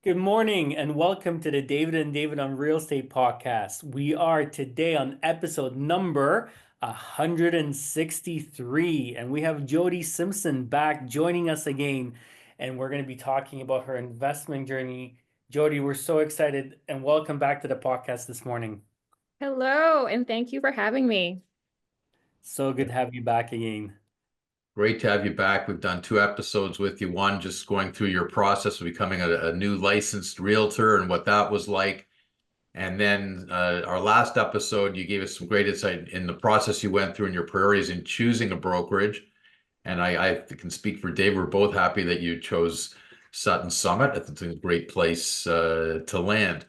Good morning and welcome to the David and David on Real Estate podcast. We are today on episode number 163, and we have Jodi Simpson back joining us again, and we're going to be talking about her investment journey. Jody, we're so excited and welcome back to the podcast this morning. Hello, and thank you for having me. So good to have you back again. Great to have you back. We've done two episodes with you. One just going through your process of becoming a new licensed realtor and what that was like. And then our last episode, you gave us some great insight in the process you went through and your priorities in choosing a brokerage. And I can speak for Dave. We're both happy that you chose Sutton Summit. It's a great place to land.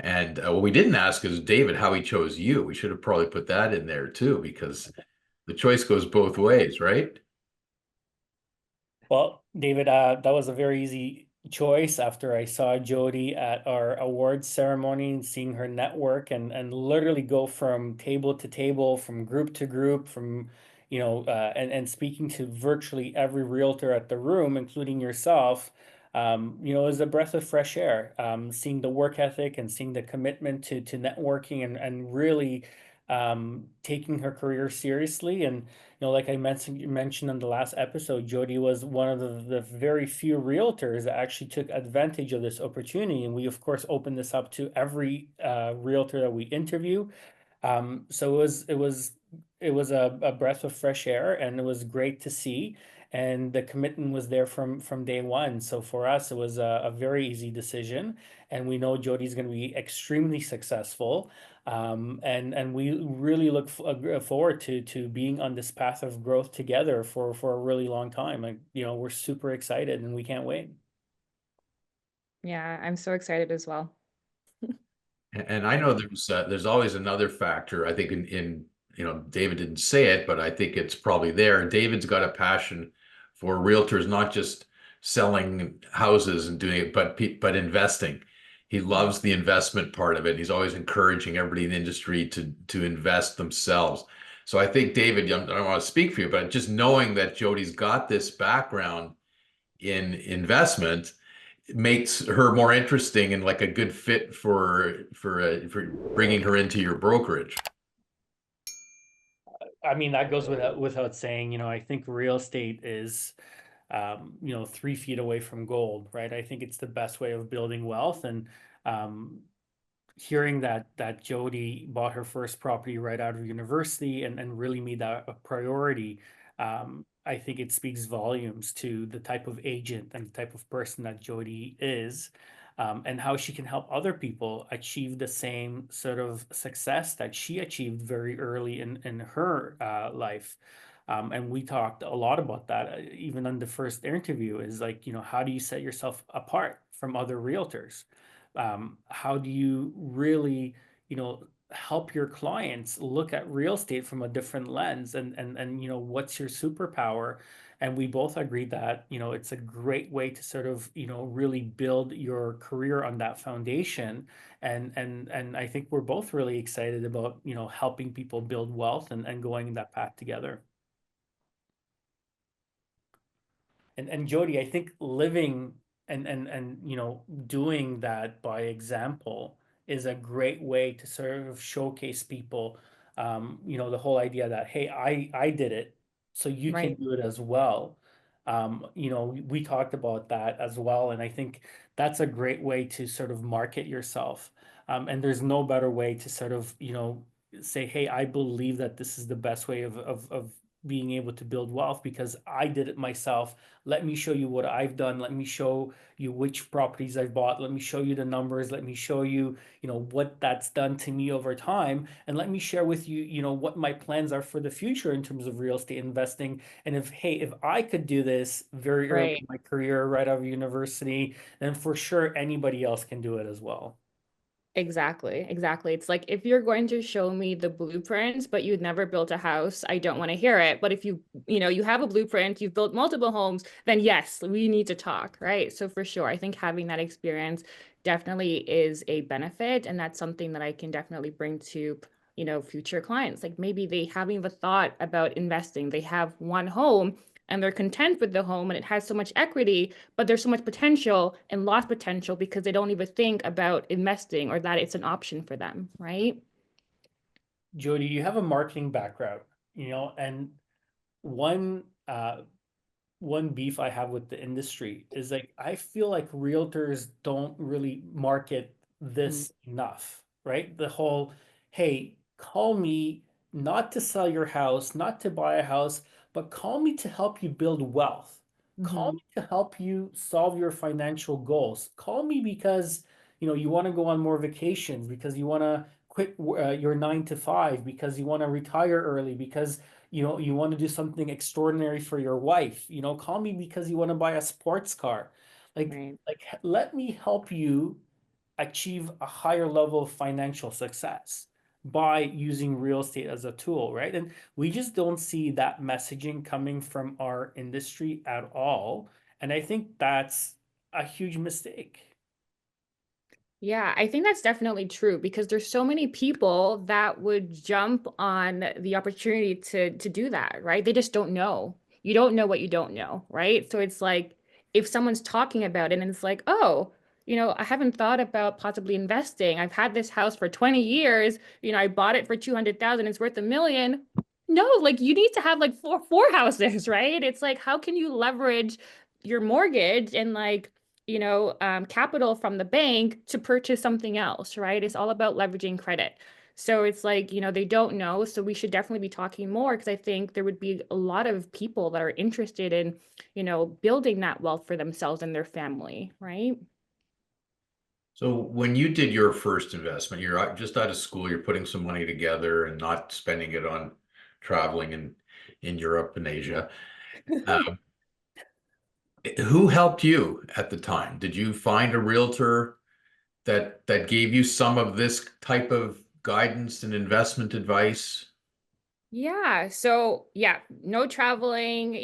And what we didn't ask is David how he chose you. We should have probably put that in there too, because the choice goes both ways, right? Well, David, that was a very easy choice after I saw Jody at our awards ceremony and seeing her network and literally go from table to table, from group to group, from and speaking to virtually every realtor at the room, including yourself. Is a breath of fresh air. Seeing the work ethic and seeing the commitment to networking and really taking her career seriously. And like I mentioned in the last episode, Jody was one of the very few realtors that actually took advantage of this opportunity. And we, of course, opened this up to every realtor that we interview. So it was a breath of fresh air, and it was great to see. And the commitment was there from day one. So for us, it was a very easy decision, and we know Jody's going to be extremely successful. And we really look forward to being on this path of growth together for a really long time. Like, we're super excited and we can't wait. Yeah, I'm so excited as well. And I know there's always another factor. I think David didn't say it, but I think it's probably there. David's got a passion for realtors, not just selling houses and doing it, but investing. He loves the investment part of it. He's always encouraging everybody in the industry to invest themselves. So I think David, I don't want to speak for you, but just knowing that Jody's got this background in investment makes her more interesting and like a good fit for bringing her into your brokerage. I mean, that goes without saying. I think real estate is 3 feet away from gold, right? I think it's the best way of building wealth. And um, hearing that Jody bought her first property right out of university and really made that a priority, I think it speaks volumes to the type of agent and the type of person that Jody is, and how she can help other people achieve the same sort of success that she achieved very early in her life. And we talked a lot about that, even on the first interview, is like, how do you set yourself apart from other realtors? How do you really, help your clients look at real estate from a different lens, and what's your superpower? And we both agreed that, it's a great way to sort of, really build your career on that foundation. And I think we're both really excited about, helping people build wealth and going in that path together. And Jody, I think living and doing that by example is a great way to sort of showcase people, the whole idea that, hey, I did it, so you can Right. do it as well. We talked about that as well, and I think that's a great way to sort of market yourself. And there's no better way to sort of, say, hey, I believe that this is the best way of being able to build wealth because I did it myself. Let me show you what I've done. Let me show you which properties I've bought. Let me show you the numbers. Let me show you, what that's done to me over time. And let me share with you, what my plans are for the future in terms of real estate investing. And if I could do this very early Right. in my career, right out of university, then for sure anybody else can do it as well. Exactly. Exactly. It's like if you're going to show me the blueprints, but you'd never built a house, I don't want to hear it. But if you have a blueprint, you've built multiple homes, then yes, we need to talk, right? So for sure, I think having that experience definitely is a benefit, and that's something that I can definitely bring to, future clients. Like maybe they haven't even thought about investing. They have one home and they're content with the home and it has so much equity, but there's so much potential and lost potential because they don't even think about investing or that it's an option for them, right? Jody, you have a marketing background, and one one beef I have with the industry is like I feel like realtors don't really market Mm-hmm. this enough, right? The whole, hey, call me not to sell your house, not to buy a house, but call me to help you build wealth. Call Mm-hmm. me to help you solve your financial goals. Call me because you want to go on more vacations, because you want to quit your 9 to 5, because you want to retire early, because you want to do something extraordinary for your wife. Call me because you want to buy a sports car. Right. Let me help you achieve a higher level of financial success by using real estate as a tool, right? And we just don't see that messaging coming from our industry at all. And I think that's a huge mistake. Yeah, I think that's definitely true because there's so many people that would jump on the opportunity to do that, right? They just don't know. You don't know what you don't know, right? So it's like if someone's talking about it and it's like, "Oh, I haven't thought about possibly investing. I've had this house for 20 years. I bought it for 200,000. It's worth 1 million." No, like you need to have like four houses, right? It's like how can you leverage your mortgage and like capital from the bank to purchase something else, right? It's all about leveraging credit. So it's like, they don't know. So we should definitely be talking more because I think there would be a lot of people that are interested in, building that wealth for themselves and their family, right? So when you did your first investment, you're just out of school, you're putting some money together and not spending it on traveling in Europe and Asia. Uh, who helped you at the time? Did you find a realtor that gave you some of this type of guidance and investment advice? Yeah. So, yeah, no traveling,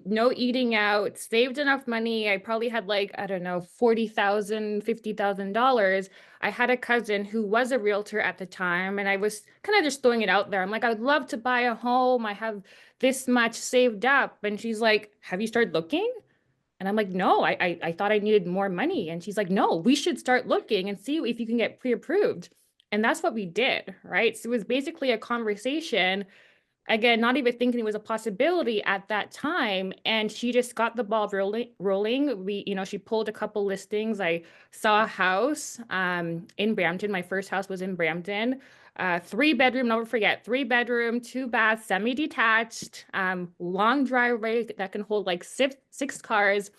no eating out, saved enough money. I probably had like, I don't know, 40,000, $50,000. I had a cousin who was a realtor at the time, and I was kind of just throwing it out there. I'm like, I'd love to buy a home. I have this much saved up. And she's like, have you started looking? And I'm like, no, I thought I needed more money. And she's like, no, we should start looking and see if you can get pre-approved. And that's what we did, right? So it was basically a conversation, again, not even thinking it was a possibility at that time. And she just got the ball rolling. She pulled a couple listings. I saw a house in Brampton. My first house was in Brampton. 3 bedroom, never forget, 3 bedroom, 2 bath, semi-detached, long driveway that can hold like six cars.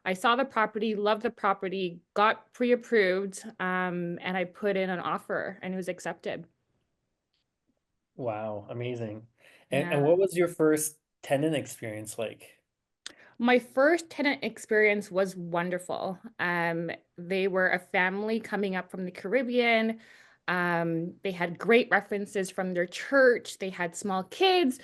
I saw the property, loved the property, got pre-approved, and I put in an offer and it was accepted. Wow, amazing. And Yeah. what was your first tenant experience like? My first tenant experience was wonderful. They were a family coming up from the Caribbean. They had great references from their church. They had small kids.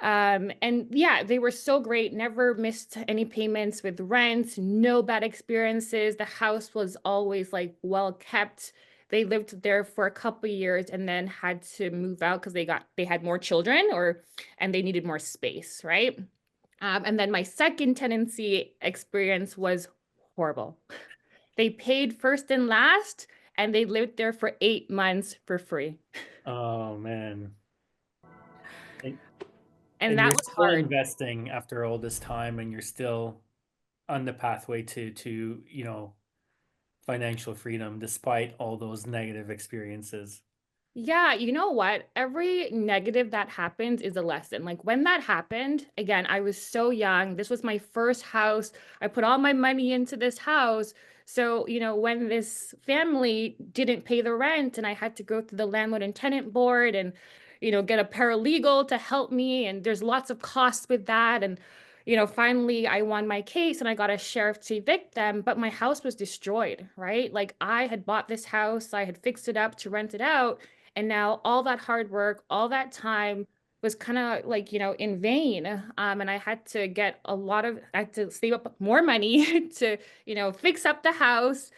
And yeah, they were so great, never missed any payments with rent, no bad experiences. The house was always like well kept. They lived there for a couple years and then had to move out because they had more children and they needed more space, right? And then my second tenancy experience was horrible. They paid first and last, and they lived there for 8 months for free. Oh man. And, And and you're that was still hard. investing after all this time, and you're still on the pathway to financial freedom despite all those negative experiences. Yeah, you know what? Every negative that happens is a lesson. Like when that happened, again, I was so young. This was my first house. I put all my money into this house. So, when this family didn't pay the rent and I had to go to the landlord and tenant board and, get a paralegal to help me, and there's lots of costs with that. And, finally I won my case and I got a sheriff to evict them, but my house was destroyed, right? Like I had bought this house, I had fixed it up to rent it out. And now all that hard work, all that time was kind of like, in vain. And I had to I had to save up more money to, fix up the house.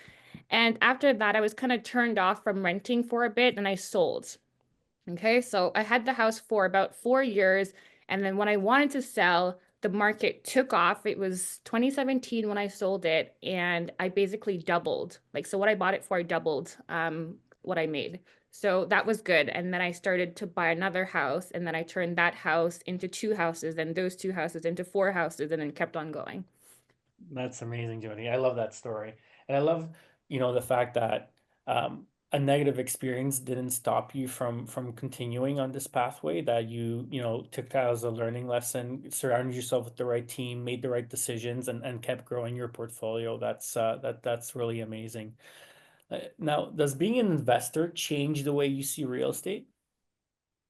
And after that, I was kind of turned off from renting for a bit and I sold. Okay. So I had the house for about 4 years. And then when I wanted to sell, the market took off. It was 2017 when I sold it, and I basically doubled. Like, so what I bought it for, I doubled what I made. So that was good. And then I started to buy another house, and then I turned that house into two houses, and those two houses into four houses, and then kept on going. That's amazing, Jody. I love that story. And I love, the fact that a negative experience didn't stop you from continuing on this pathway, that took that as a learning lesson, surrounded yourself with the right team, made the right decisions, and kept growing your portfolio. That's really amazing. Now, does being an investor change the way you see real estate?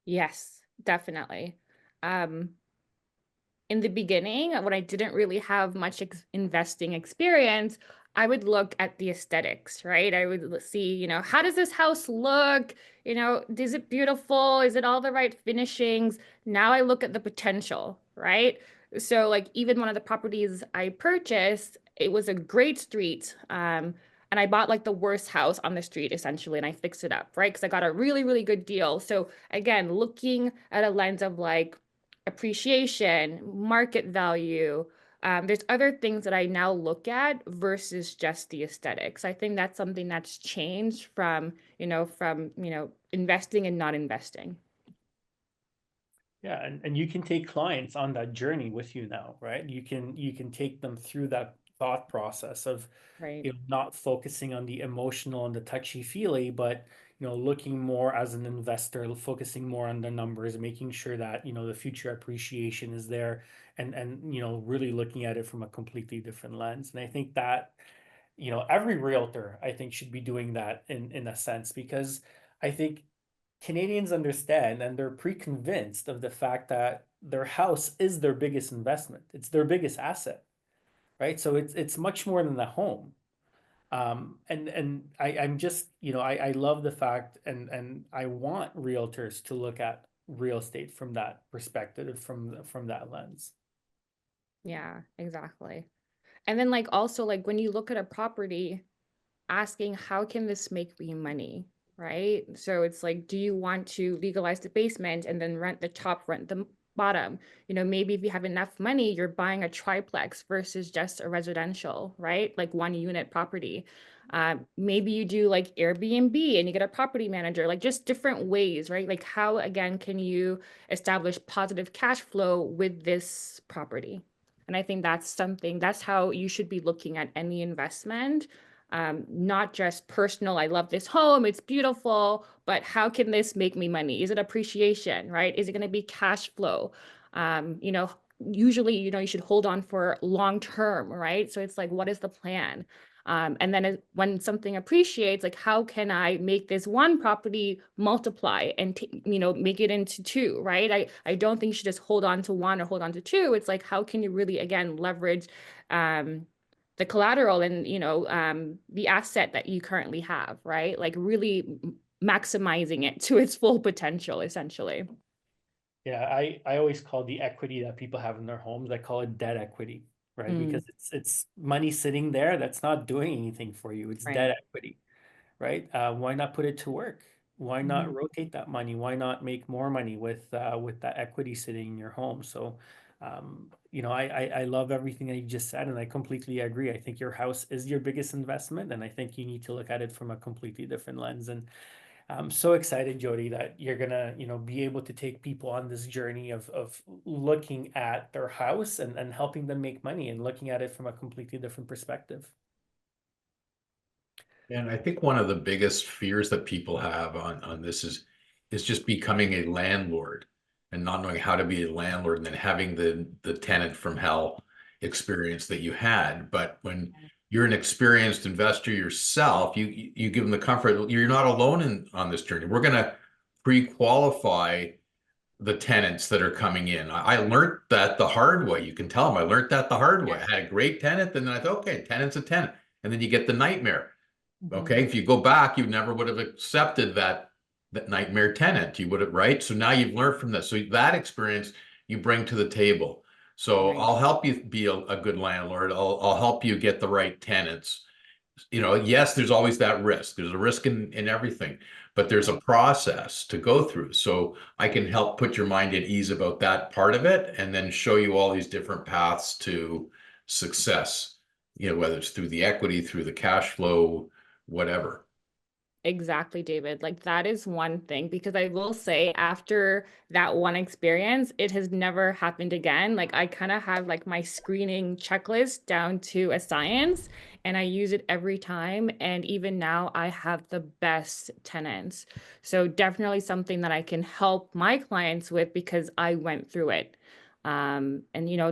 Yes, definitely. Um, in the beginning, when I didn't really have much investing experience, I would look at the aesthetics, right? I would see, how does this house look? Is it beautiful? Is it all the right finishings? Now I look at the potential, right? So, like, even one of the properties I purchased, it was a great street. And I bought like the worst house on the street essentially, and I fixed it up, right? Because I got a really, really good deal. So, again, looking at a lens of like, appreciation, market value. There's other things that I now look at versus just the aesthetics. I think that's something that's changed from investing and not investing. Yeah, and you can take clients on that journey with you now, right? You can take them through that thought process of Right. not focusing on the emotional and the touchy-feely, but looking more as an investor, focusing more on the numbers, making sure that the future appreciation is there, and really looking at it from a completely different lens. And I think that every realtor, I think, should be doing that in a sense, because I think Canadians understand and they're pre-convinced of the fact that their house is their biggest investment. It's their biggest asset, right? So it's much more than the home. And I'm just, I love the fact, and I want realtors to look at real estate from that perspective, from that lens. Yeah, exactly. And then like also like when you look at a property, asking how can this make me money, right? So it's like, do you want to legalize the basement and then rent the top, rent the bottom? Maybe if you have enough money, you're buying a triplex versus just a residential, right? Like one unit property. Maybe you do like Airbnb and you get a property manager, like just different ways, right? Like how again can you establish positive cash flow with this property? And I think that's how you should be looking at any investment, not just personal, I love this home, it's beautiful, but how can this make me money? Is it appreciation, right? Is it going to be cash flow? Um, you know, Usually, you should hold on for long term, right? So it's like, what is the plan? And then when something appreciates, like how can I make this one property multiply and make it into two, right? I don't think you should just hold on to one or hold on to two. It's like how can you really again leverage the collateral and the asset that you currently have, right? Like really maximizing it to its full potential, essentially. Yeah, I always call the equity that people have in their homes, I call it debt equity, right? Mm, Because it's money sitting there that's not doing anything for you. It's right. debt equity, right? Why not put it to work? Why not Mhm. rotate that money? Why not make more money with that equity sitting in your home? So, I love everything that you just said, and I completely agree. I think your house is your biggest investment, and I think you need to look at it from a completely different lens. And I'm so excited, Jody, that you're gonna, be able to take people on this journey of looking at their house and helping them make money and looking at it from a completely different perspective. And I think one of the biggest fears that people have on this is just becoming a landlord and not knowing how to be a landlord and then having the tenant from hell experience that you had. But when you're an experienced investor yourself, you give them the comfort. You're not alone on this journey. We're going to pre-qualify the tenants that are coming in. I learned that the hard way. You can tell them I learned that the hard way. Yeah. I had a great tenant, and then I thought, okay, tenant's a tenant. And then you get the nightmare. Okay, Mhm. if you go back, you never would have accepted that nightmare tenant. You would have, right? So now you've learned from this. So that experience you bring to the table. So Right. I'll help you be a good landlord. I'll help you get the right tenants. Yes, there's always that risk. There's a risk in everything, but there's a process to go through. So I can help put your mind at ease about that part of it and then show you all these different paths to success, whether it's through the equity, through the cash flow, whatever. Exactly, David. Like that is one thing because I will say after that one experience, it has never happened again. Like I kind of have like my screening checklist down to a science and I use it every time. And even now I have the best tenants. So definitely something that I can help my clients with because I went through it. And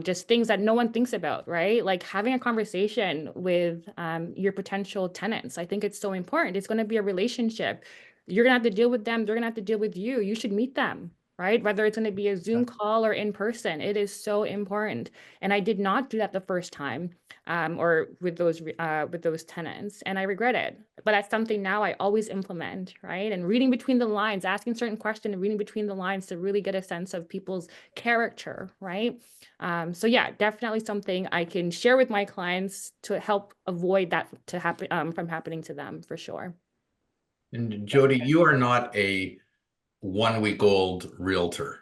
just things that no one thinks about, right? Like having a conversation with your potential tenants. I think it's so important. It's going to be a relationship. You're going to have to deal with them. They're going to have to deal with you. You should meet them, right? Whether it's going to be a Zoom call or in person, it is so important. And I did not do that the first time, or with those tenants, and I regret it. But that's something now I always implement, right? And reading between the lines, asking certain questions, and reading between the lines to really get a sense of people's character, right? So yeah, definitely something I can share with my clients to help avoid that to happen from happening to them for sure. And Jody, you are not a 1 week old realtor.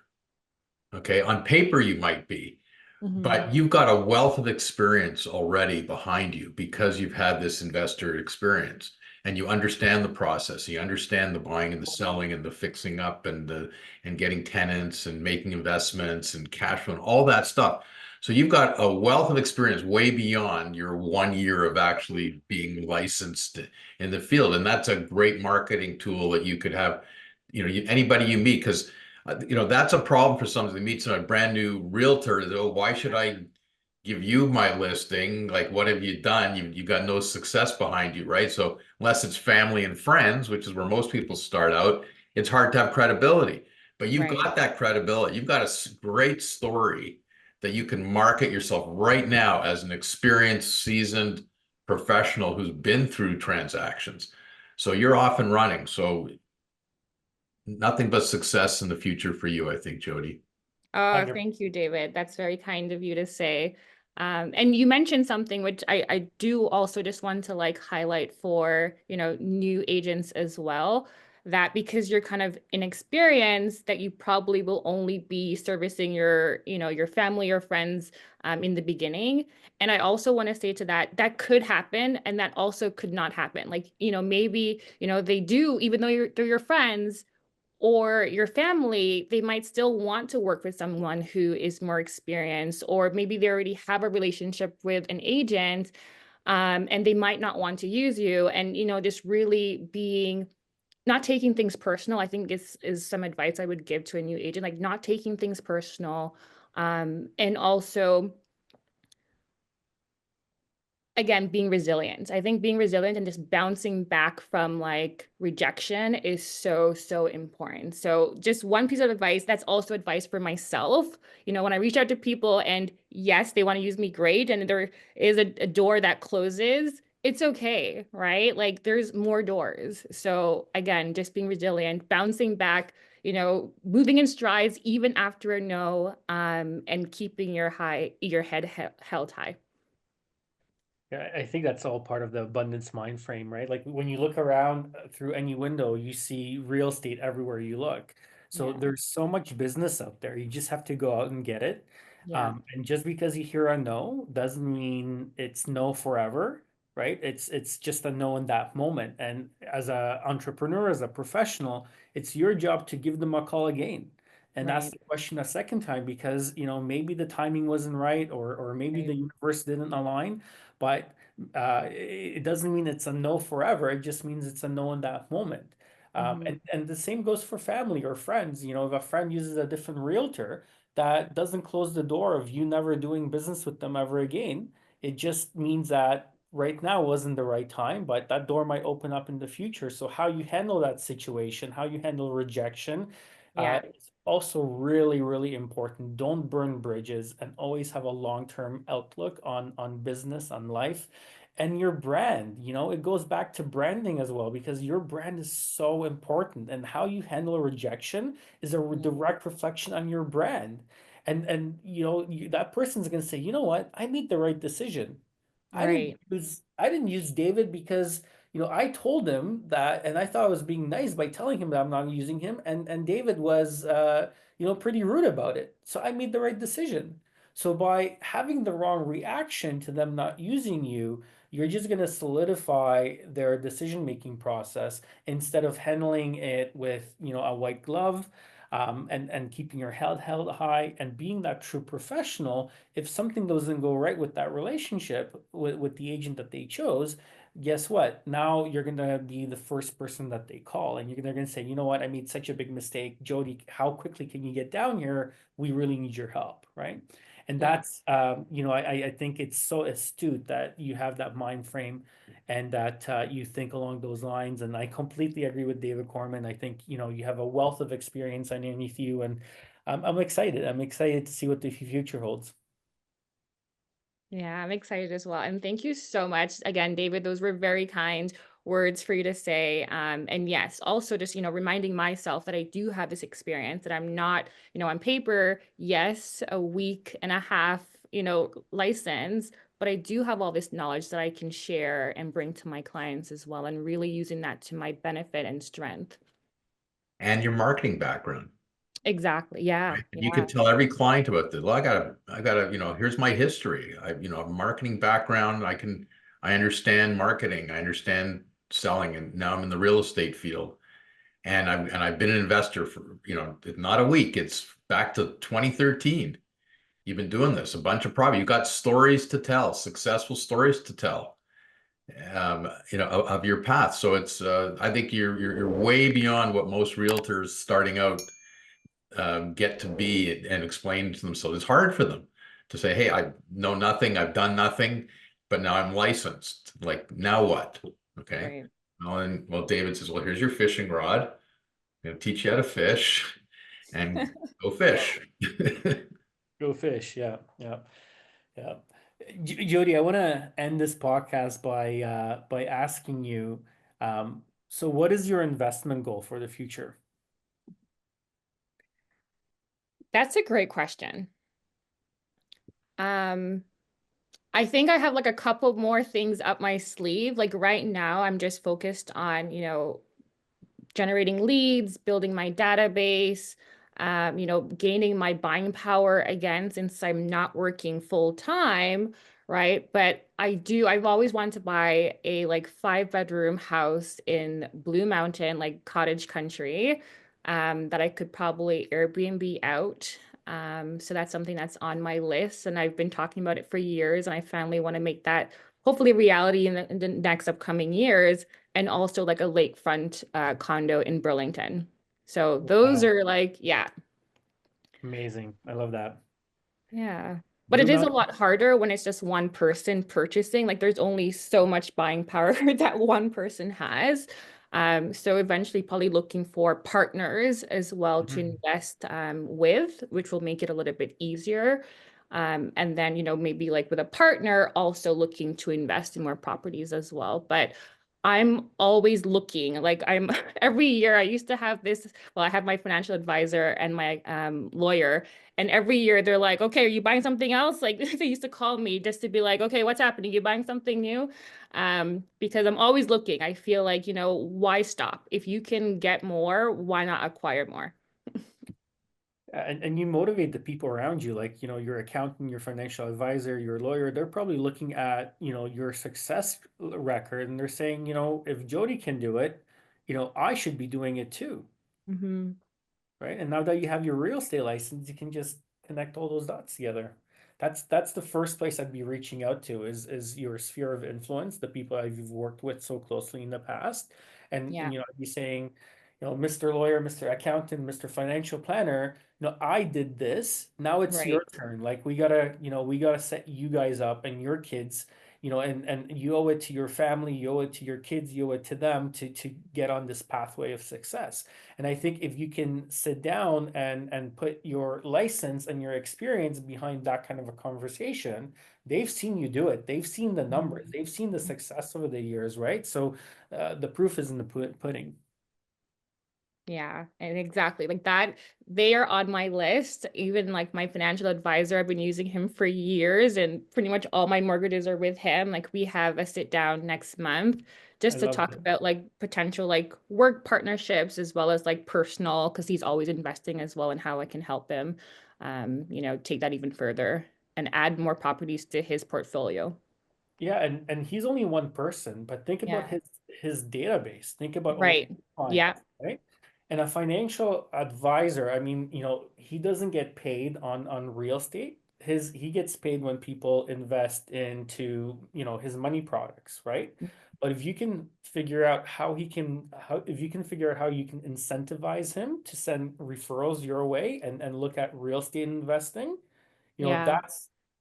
Okay. On paper, you might be, Mhm. but you've got a wealth of experience already behind you because you've had this investor experience and you understand the process. You understand the buying and the selling and the fixing up and getting tenants and making investments and cash flow and all that stuff. So you've got a wealth of experience way beyond your 1 year of actually being licensed in the field. And that's a great marketing tool that you could have, anybody you meet, because that's a problem for someone that meets a brand new realtor. Oh, why should I give you my listing? Like, what have you done? You got no success behind you, right? So unless it's family and friends, which is where most people start out, it's hard to have credibility. But you've Right. got that credibility. You've got a great story that you can market yourself right now as an experienced, seasoned professional who's been through transactions. So you're off and running. So nothing but success in the future for you, I think, Jody. Oh, 100. thank you, David. That's very kind of you to say. And you mentioned something which I do also just want to like highlight for, new agents as well, that because you're kind of inexperienced, that you probably will only be servicing your family or friends in the beginning. And I also want to say to that, that could happen and that also could not happen. Like, maybe, they do, even though they're your friends or your family, they might still want to work with someone who is more experienced, or maybe they already have a relationship with an agent, and they might not want to use you. And just really being not taking things personal, I think is some advice I would give to a new agent, like not taking things personal, and also again, being resilient. I think being resilient and just bouncing back from like rejection is so, so important. So, just one piece of advice that's also advice for myself. When I reach out to people and yes, they want to use me, great. And there is a door that closes, it's okay, right? Like there's more doors. So, again, just being resilient, bouncing back, moving in strides even after a no, and keeping your head held high. Yeah, I think that's all part of the abundance mind frame, right? Like when you look around through any window, you see real estate everywhere you look. So Yeah. there's so much business out there. You just have to go out and get it. Yeah. And just because you hear a no doesn't mean it's no forever, right? It's just a no in that moment. And as a entrepreneur, as a professional, it's your job to give them a call again and ask Right. the question a second time because maybe the timing wasn't right or maybe Right. the universe didn't align. But it doesn't mean it's a no forever. It just means it's a no in that moment. Mhm. And the same goes for family or friends. If a friend uses a different realtor, that doesn't close the door of you never doing business with them ever again. It just means that right now wasn't the right time, but that door might open up in the future. So how you handle that situation, how you handle rejection, Yeah. is also really, really important. Don't burn bridges and always have a long-term outlook on business, on life, and your brand. It goes back to branding as well because your brand is so important, and how you handle rejection is a Yeah. direct reflection on your brand. And that person's going to say, you know what, I made the right decision. Right. I didn't use David because I told him that, and I thought I was being nice by telling him that I'm not using him, and David was pretty rude about it. So I made the right decision. So by having the wrong reaction to them not using you, you're just going to solidify their decision-making process instead of handling it with a white glove, and keeping your head held high and being that true professional. If something doesn't go right with that relationship with the agent that they chose, guess what? Now you're gonna be the first person that they call, and they're gonna say, you know what, I made such a big mistake. Jody, how quickly can you get down here? We really need your help, right? And Yeah. that's I think it's so astute that you have that mind frame and that you think along those lines. And I completely agree with David Korman. I think you have a wealth of experience underneath you, and I'm excited. I'm excited to see what the future holds. Yeah, I'm excited as well. And thank you so much. Again, David, those were very kind words for you to say. And yes, also just, reminding myself that I do have this experience, that I'm not, on paper, yes, a week and a half, license, but I do have all this knowledge that I can share and bring to my clients as well, and really using that to my benefit and strength. And your marketing background. Exactly. Yeah. Right? And you Yeah. can tell every client about this. Well, I gotta, here's my history. A marketing background. I understand marketing. I understand selling, and now I'm in the real estate field. And I've been an investor for, not a week. It's back to 2013. You've been doing this, a bunch of property. You've got stories to tell, successful stories to tell, of your path. So I think you're way beyond what most realtors starting out get to be and explain to themselves. It's hard for them to say, "Hey, I know nothing. I've done nothing, but now I'm licensed. Like, now what?" Okay. Right. Well, David says, "Well, here's your fishing rod. I'm going to teach you how to fish, and go fish." Go fish. Yeah, yeah, yeah. Jody, I want to end this podcast by asking you, so what is your investment goal for the future? That's a great question. Um, I think I have like a couple more things up my sleeve. Like right now, I'm just focused on, generating leads, building my database, gaining my buying power again, since I'm not working full time, right? But I've always wanted to buy a like 5 bedroom house in Blue Mountain, like cottage country, that I could probably Airbnb out. So that's something that's on my list, and I've been talking about it for years, and I finally want to make that hopefully reality in the next upcoming years, and also like a lakefront condo in Burlington. So those Wow, are like, yeah, amazing. I love that. yeah. But Blue it is a Mountain. lot harder when it's just one person purchasing. Like there's only so much buying power that one person has. So eventually probably looking for partners as well to Mhm. invest with, which will make it a little bit easier. And then, maybe like with a partner, also looking to invest in more properties as well. But I'm always looking, like I'm every year I used to have this, well, I have my financial advisor and my lawyer, and every year they're like, okay, are you buying something else? Like they used to call me just to be like, okay, what's happening? You buying something new? Because I'm always looking. I feel like, why stop? If you can get more, why not acquire more? And you motivate the people around you, like, your accountant, your financial advisor, your lawyer, they're probably looking at, your success record, and they're saying, if Jody can do it, I should be doing it too. Hmm. Right? And now that you have your real estate license, you can just connect all those dots together. That's the first place I'd be reaching out to is your sphere of influence, the people I've worked with so closely in the past. And Yeah, I'd be saying, Mr. Lawyer, Mr. Accountant, Mr. Financial Planner, I did this. Now it's your right. turn. Like we gotta set you guys up and your kids, and you owe it to your family, you owe it to your kids, you owe it to them to get on this pathway of success. And I think if you can sit down and put your license and your experience behind that kind of a conversation, they've seen you do it. They've seen the numbers. Mhm. They've seen the success over the years, right? So the proof is in the pudding. Yeah, and exactly like that. They are on my list. Even like my financial advisor, I've been using him for years, and pretty much all my mortgages are with him. Like we have a sit down next month I just to love talk it. about like potential like work partnerships as well as like personal, because he's always investing as well, and how I can help him, take that even further and add more properties to his portfolio. Yeah, and he's only one person, but think about Yeah. his database. Think about all Right. his Yeah. clients, right? And a financial advisor, I mean, he doesn't get paid on real estate. He gets paid when people invest into, his money products, right? But if you can figure out how if you can figure out how you can incentivize him to send referrals your way and look at real estate investing, Yeah.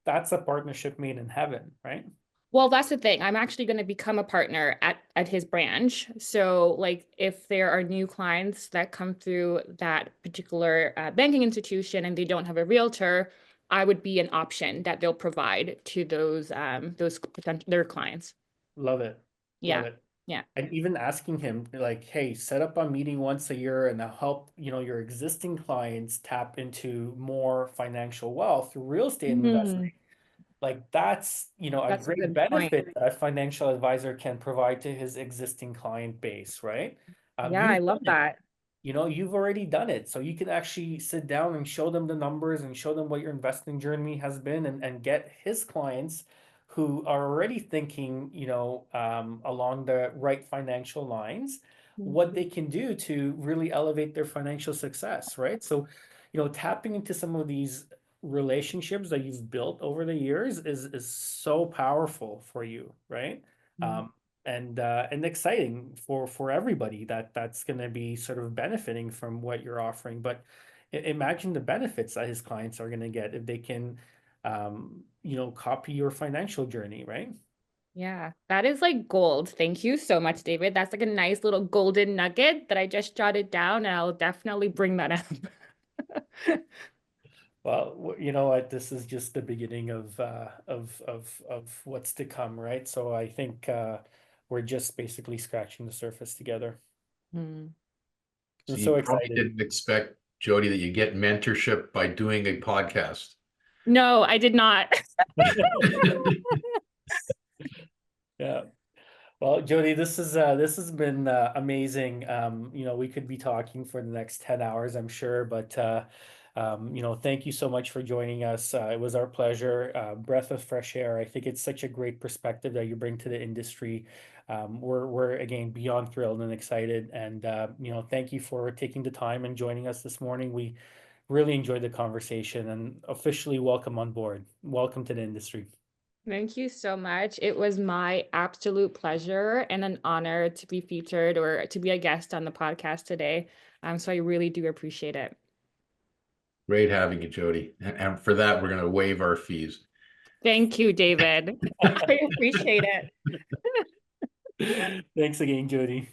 that's a partnership made in heaven, right? Well, that's the thing. I'm actually going to become a partner at his branch. So, like, if there are new clients that come through that particular banking institution and they don't have a realtor, I would be an option that they'll provide to those potential their clients. Love it. Love Yeah. it. Yeah. And even asking him like, hey, set up a meeting once a year and I'll help, your existing clients tap into more financial wealth through real estate investing. Mhm. Like that's, a That's a great good point. benefit that a financial advisor can provide to his existing client base, right? Yeah, I You've love done it. that. You've already done it. So you can actually sit down and show them the numbers and show them what your investing journey has been and get his clients who are already thinking, along the right financial lines, what Mhm. they can do to really elevate their financial success, right? So, tapping into some of these relationships that you've built over the years is so powerful for you, right? Um, and exciting for everybody that's going to be sort of benefiting from what you're offering. But imagine the benefits that his clients are going to get if they can, copy your financial journey, right? Yeah, that is like gold. Thank you so much, David. That's like a nice little golden nugget that I just jotted down, and I'll definitely bring that up. Well, you know what? This is just the beginning of what's to come, right? So I think we're just basically scratching the surface together. Hmm. I'm So you so probably excited. didn't expect, Jody, that you get mentorship by doing a podcast. No, I did not. Yeah. Well, Jody, this has been amazing. We could be talking for the next 10 hours, I'm sure, but thank you so much for joining us. It was our pleasure. Breath of fresh air. I think it's such a great perspective that you bring to the industry. We're again beyond thrilled and excited, and thank you for taking the time and joining us this morning. We really enjoyed the conversation and officially welcome on board. Welcome to the industry. Thank you so much. It was my absolute pleasure and an honor to be featured or to be a guest on the podcast today. So I really do appreciate it. Great having you, Jody. And for that, we're going to waive our fees. Thank you, David. I appreciate it. Thanks again, Jody.